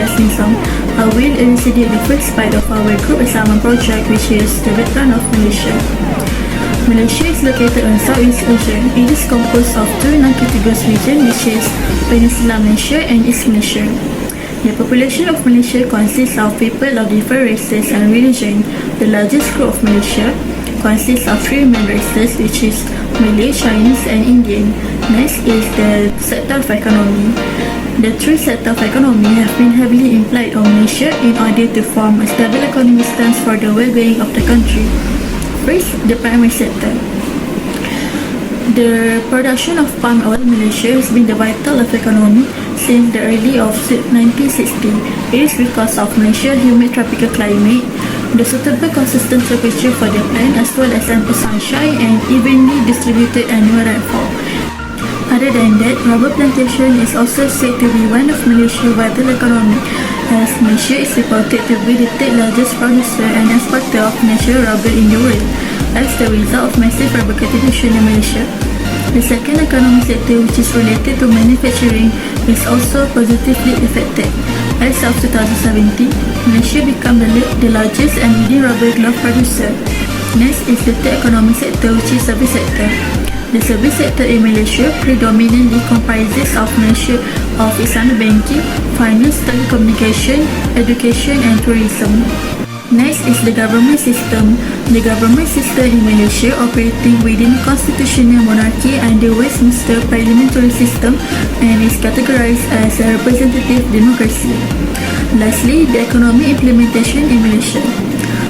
ᴑɪᴜᴜ, I will elucidate the first part of our group assignment project, which is the background of Malaysia. Malaysia is located on Southeast Asia. It is composed of two non-contiguous regions, which is Peninsula Malaysia and East Malaysia. The population of Malaysia consists of people of different races and religions. The largest group of Malaysia consists of three main races, which is Malay, Chinese, and Indian. Next is the sector of economy. The three sectors of economy have been heavily implied on Malaysia in order to form a stable economic stance for the well-being of the country. First, the primary sector. The production of palm oil in Malaysia has been the vital of economy since the early of 1960. It is because of Malaysia's humid tropical climate, the suitable consistent temperature for the plant, as well as ample sunshine and evenly distributed annual rainfall. Other than that, rubber plantation is also said to be one of Malaysia's vital economy, as Malaysia is reported to be the third largest producer and exporter of natural rubber in the world, as the result of massive rubber cultivation in Malaysia. The second economic sector, which is related to manufacturing, is also positively affected. As of 2017, Malaysia became the largest and leading rubber glove producer. Next is the third economic sector, which is service sector. The service sector in Malaysia predominantly comprises of essential banking, finance, telecommunication, education, and tourism. Next is the government system. The government system in Malaysia operating within constitutional monarchy and the Westminster parliamentary system and is categorized as a representative democracy. Lastly, the economic implementation in Malaysia.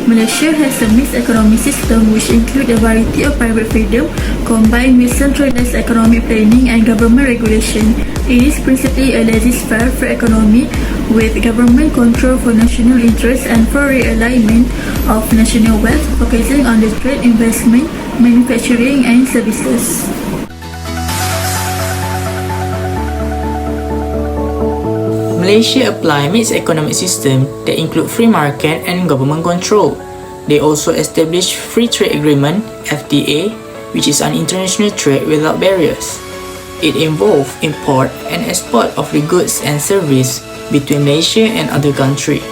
Malaysia has a mixed economic system which includes a variety of private freedom combined with centralized economic planning and government regulation. It is principally a laissez-faire free economy with government control for national interests and for realignment of national wealth, focusing on the trade, investment, manufacturing, and services. Malaysia apply mixed economic system that include free market and government control. They also establish free trade agreement (FTA), which is an international trade without barriers. It involves import and export of the goods and service between Malaysia and other countries.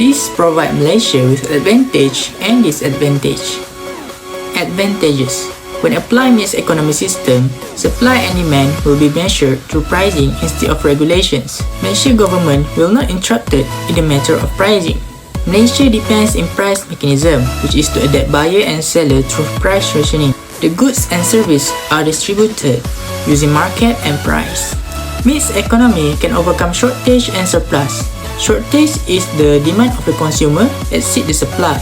This provide Malaysia with advantage and disadvantage. Advantages: when apply mixed economic system, supply and demand will be measured through pricing instead of regulations. Malaysia government will not interrupted in the matter of pricing. Malaysia depends in price mechanism, which is to adapt buyer and seller through price rationing. The goods and service are distributed using market and price. Mixed economy can overcome shortage and surplus. Shortage is the demand of the consumer exceed the supply,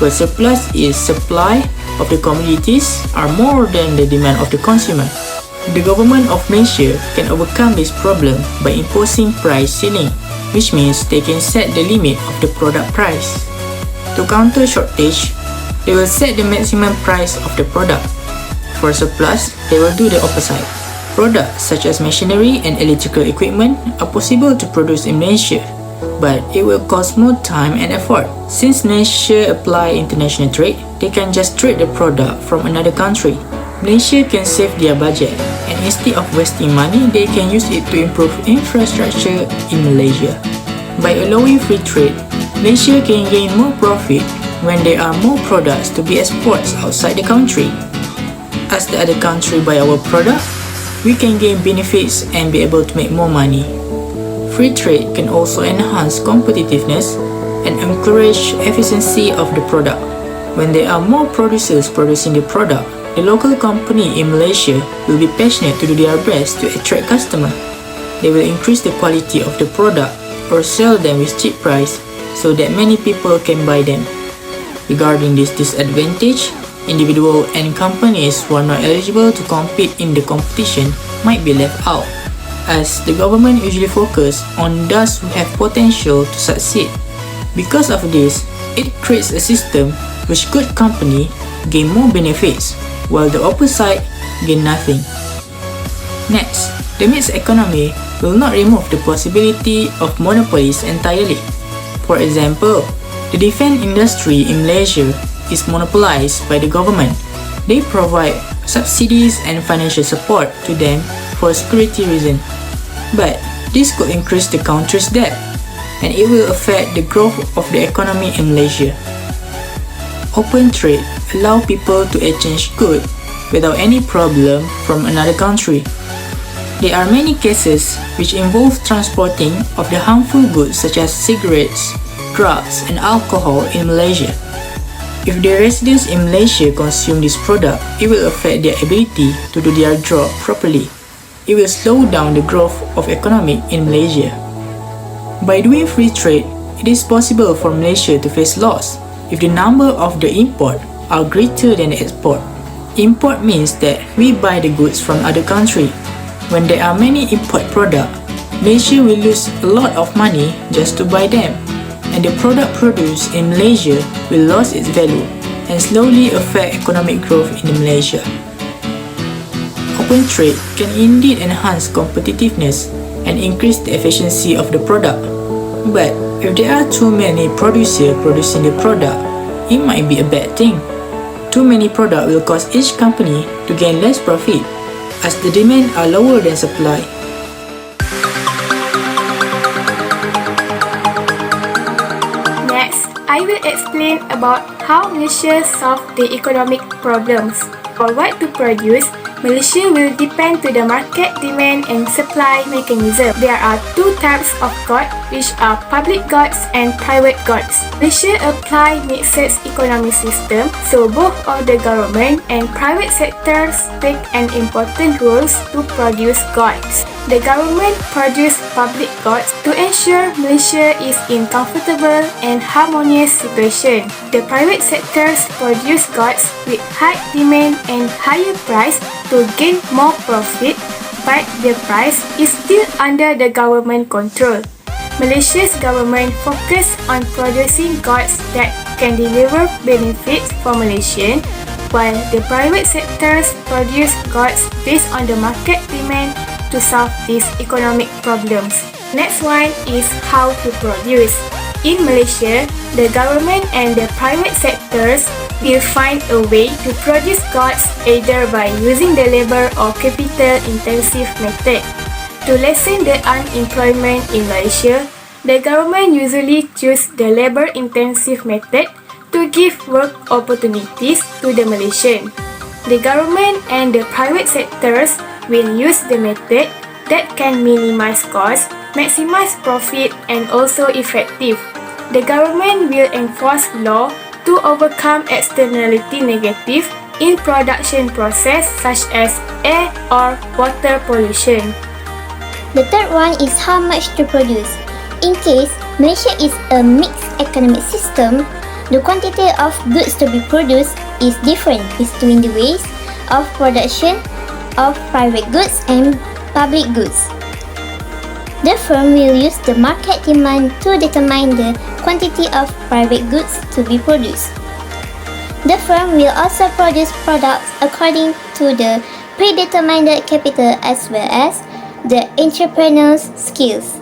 while surplus is supply of the commodities are more than the demand of the consumer. The government of Malaysia can overcome this problem by imposing price ceiling, which means they can set the limit of the product price. To counter shortage, they will set the maximum price of the product. For surplus, they will do the opposite. Products such as machinery and electrical equipment are possible to produce in Malaysia, but it will cost more time and effort. Since Malaysia apply international trade, they can just trade the product from another country. Malaysia can save their budget, and instead of wasting money, they can use it to improve infrastructure in Malaysia. By allowing free trade, Malaysia can gain more profit when there are more products to be exported outside the country. As the other country buy our product, we can gain benefits and be able to make more money. Free trade can also enhance competitiveness and encourage efficiency of the product. When there are more producers producing the product, the local company in Malaysia will be passionate to do their best to attract customers. They will increase the quality of the product or sell them with cheap price so that many people can buy them. Regarding this disadvantage, individuals and companies who are not eligible to compete in the competition might be left out, as the government usually focus on those who have potential to succeed. Because of this, it creates a system which good company gain more benefits, while the opposite gain nothing. Next, the mixed economy will not remove the possibility of monopolies entirely. For example, the defense industry in Malaysia is monopolized by the government. They provide subsidies and financial support to them for security reasons. But this could increase the country's debt. and it will affect the growth of the economy in Malaysia. Open trade allows people to exchange goods without any problem from another country. There are many cases which involve transporting of the harmful goods such as cigarettes, drugs, and alcohol in Malaysia. If the residents in Malaysia consume this product, it will affect their ability to do their job properly. It will slow down the growth of economy in Malaysia. By doing free trade, it is possible for Malaysia to face loss if the number of the import are greater than the export. Import means that we buy the goods from other country. When there are many import products, Malaysia will lose a lot of money just to buy them, and the product produced in Malaysia will lose its value and slowly affect economic growth in Malaysia. Open trade can indeed enhance competitiveness and increase the efficiency of the product. But if there are too many producers producing the product, it might be a bad thing. Too many products will cause each company to gain less profit, as the demand are lower than supply. Next, I will explain about how Malaysia solve the economic problems. For what to produce, Malaysia will depend to the market demand and supply mechanism. There are two types of goods, which are public goods and private goods. Malaysia apply mixed economic system, so both of the government and private sectors take an important role to produce goods. The government produce public goods to ensure Malaysia is in comfortable and harmonious situation. The private sectors produce goods with high demand and higher price to gain more profit, but the price is still under the government control. Malaysia's government focus on producing goods that can deliver benefits for Malaysians, while the private sectors produce goods based on the market demand to solve these economic problems. Next one is how to produce. In Malaysia, the government and the private sectors will find a way to produce goods either by using the labor or capital-intensive method. To lessen the unemployment in Malaysia, the government usually choose the labor-intensive method to give work opportunities to the Malaysian. The government and the private sectors will use the method that can minimize costs, maximize profit, and also effective. The government will enforce law to overcome externality negative in production process such as air or water pollution. The third one is how much to produce. In case Malaysia is a mixed economic system, the quantity of goods to be produced is different between the ways of production of private goods and public goods. The firm will use the market demand to determine the quantity of private goods to be produced. The firm will also produce products according to the predetermined capital as well as the entrepreneur's skills.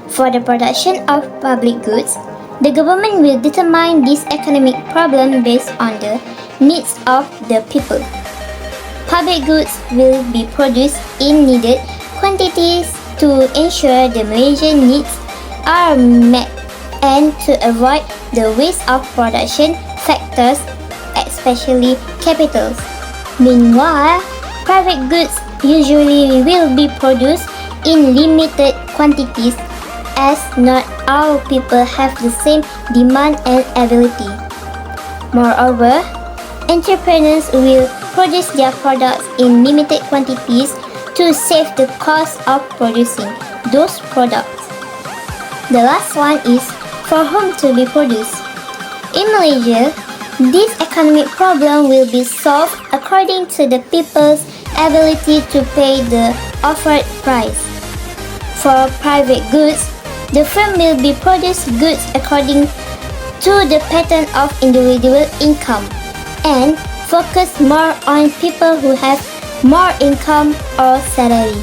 For the production of public goods, the government will determine this economic problem based on the needs of the people. Public goods will be produced in needed quantities to ensure the Malaysian needs are met and to avoid the waste of production factors, especially capitals. Meanwhile, private goods usually will be produced in limited quantities as not all people have the same demand and ability. Moreover, entrepreneurs will produce their products in limited quantities to save the cost of producing those products. The last one is for whom to be produced. In Malaysia, this economic problem will be solved according to the people's ability to pay the offered price. For private goods, the firm will be produce goods according to the pattern of individual income and focus more on people who have more income or salary.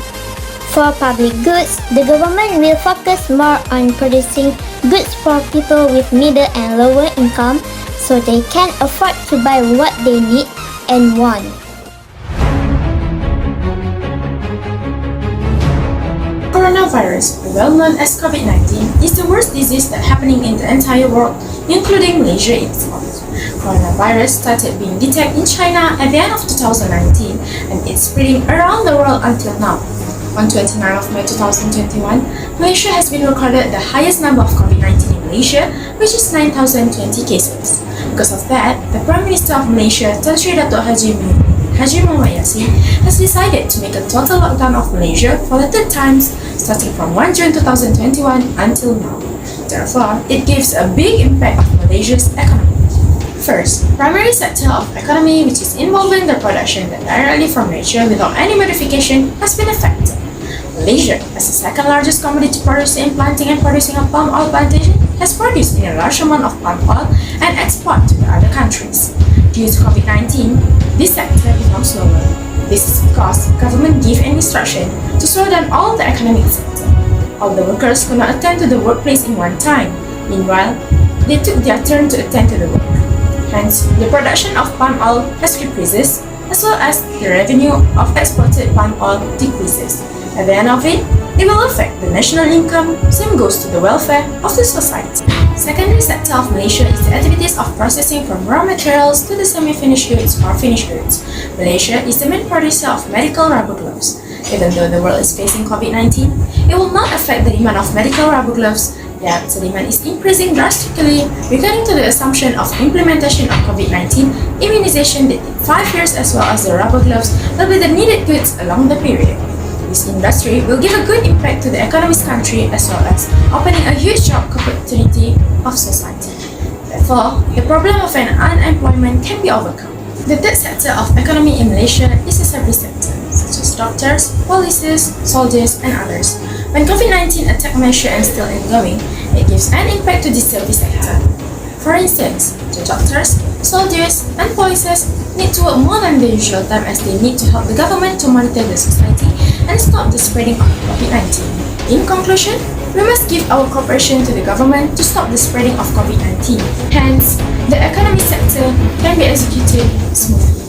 For public goods, the government will focus more on producing goods for people with middle and lower income so they can afford to buy what they need and want. coronavirus, well known as COVID-19, is the worst disease that's happening in the entire world, including Malaysia itself. Coronavirus started being detected in China at the end of 2019 and it's spreading around the world until now. On 29th of May 2021, Malaysia has been recorded the highest number of COVID-19 in Malaysia, which is 9,020 cases. Because of that, the Prime Minister of Malaysia, Tan Sri Dato' ⴑ has decided to make a total lockdown of Malaysia for the third time, starting from 1 June 2021 until now. Therefore, it gives a big impact on Malaysia's economy. First, primary sector of economy, which is involving the production directly from nature without any modification, has been affected. Malaysia, as the second largest commodity producer in planting and producing a palm oil plantation, has produced a large amount of palm oil and export to the other countries. Due to COVID-19, this sector becomes slower. This is because government gave an instruction to slow down all the economic sector. All the workers could not attend to the workplace in one time. Meanwhile, they took their turn to attend to the work. Hence, the production of palm oil has decreases, as well as the revenue of exported palm oil decreases. At the end of it will affect the national income, same goes to the welfare of the society. Secondary sector of Malaysia is the activities of processing from raw materials to the semi-finished goods or finished goods. Malaysia is the main producer of medical rubber gloves. Even though the world is facing COVID-19, it will not affect the demand of medical rubber gloves. Yet, the demand is increasing drastically regarding to the assumption of implementation of COVID-19 immunization that in 5 years, as well as the rubber gloves will be the needed goods along the period. This industry will give a good impact to the economy's country as well as opening a huge job opportunity of society. Therefore, the problem of an unemployment can be overcome. The third sector of economy in Malaysia is the service sector, such as doctors, police, soldiers, and others. When COVID-19 attack measure is still ongoing, it gives an impact to the service sector. For instance, the doctors, soldiers, and police need to work more than the usual time as they need to help the government to monitor the society and stop the spreading of COVID-19. In conclusion, we must give our cooperation to the government to stop the spreading of COVID-19. Hence, the economic sector can be executed smoothly.